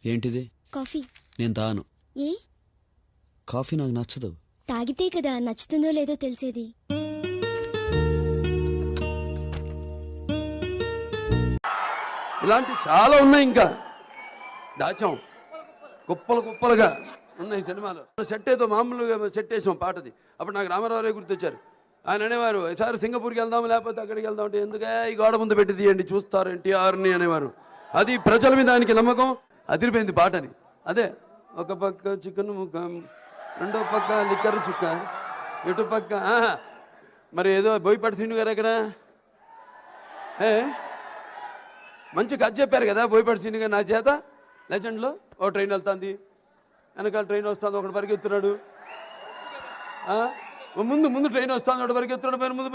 ఏంటిది? కాఫీ. నేను తాను. ఏ? కాఫీ నాకు నచ్చదు. తాగితే కదా నచ్చుతుందో లేదో తెలిసేది. ఇలాంటి చాలా ఉన్నాయి, ఇంకా దాచాం కుప్పలు కుప్పలుగా ఉన్నాయి సినిమాలు. సెట్ ఏదో మామూలుగా సెట్ వేసాం పాటది. అప్పుడు నాకు రామారావు గుర్తొచ్చారు. ఆయన అనేవారు, ఈసారి సింగపూర్కి వెళ్దాం లేకపోతే అక్కడికి వెళ్దాం అంటే, ఎందుకే ఈ గోడ ముందు పెట్టి తీయండి చూస్తారు ఎన్టీఆర్ని అనేవారు. అది ప్రజల మీద ఆయనకి నమ్మకం. అదిరిపోయింది పాటని. అదే ఒక పక్క చికెన్ ముక్క, రెండో పక్క లిక్కర్ చుక్క, ఎటు పక్క మరి ఏదో బోయపాటి శ్రీను గారు ఎక్కడ మంచి కథ చెప్పారు కదా బోయపాటి శ్రీను గారు నా చేత. లెజెండ్లో ఓ ట్రైన్ వెళ్తుంది, వెనకాల ట్రైన్ వస్తుంది, ఒకటి పరిగెత్తున్నాడు, ముందు ముందు ట్రైన్ వస్తుంది, ఒకటి పరిగెత్తున్నాడు, ముందు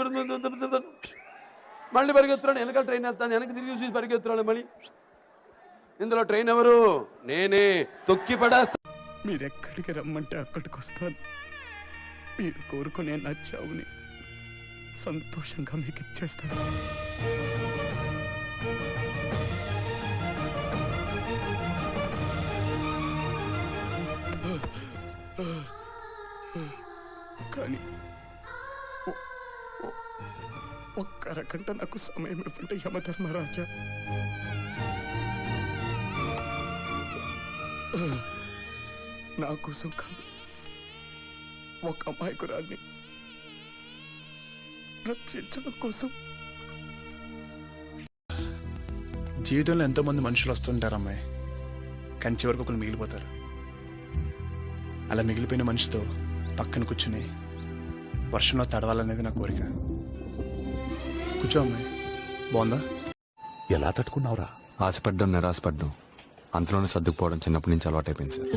మళ్ళీ పరిగెత్తున్నాడు, వెనకాల ట్రైన్ వెళ్తుంది, వెనక్కి తిరిగి చూసి పరిగెత్తున్నాడు మళ్ళీ. ఇందులో ట్రైన్ ఎవరు? నేనే. తొక్కి పడేస్తా. మీరెక్కడికి రమ్మంటే అక్కడికి వస్తాను. మీరు కోరుకునే నచ్చావుని సంతోషంగా మీకు ఇచ్చేస్తాను. కానీ ఒక్క అరగంట నాకు సమయం ఇవ్వండి యమధర్మరాజా. నా కోసం కాదు, ఒక అమాయకురాన్ని రక్షించడం కోసం. జీవితంలో ఎంతో మంది మనుషులు వస్తుంటారు అమ్మాయి, కానీ చివరికి ఒకరు మిగిలిపోతారు. అలా మిగిలిపోయిన మనిషితో పక్కన కూర్చుని వర్షంలో తడవాలనేది నా కోరిక. కూర్చో అమ్మాయి. బాగుందా? ఎలా తట్టుకున్నావురా? ఆశపడ్డం నిరాశపడ్డం అంతలోనే సర్దుకుపోవడం చిన్నప్పటి నుంచి అలవాటైపోయింది సార్.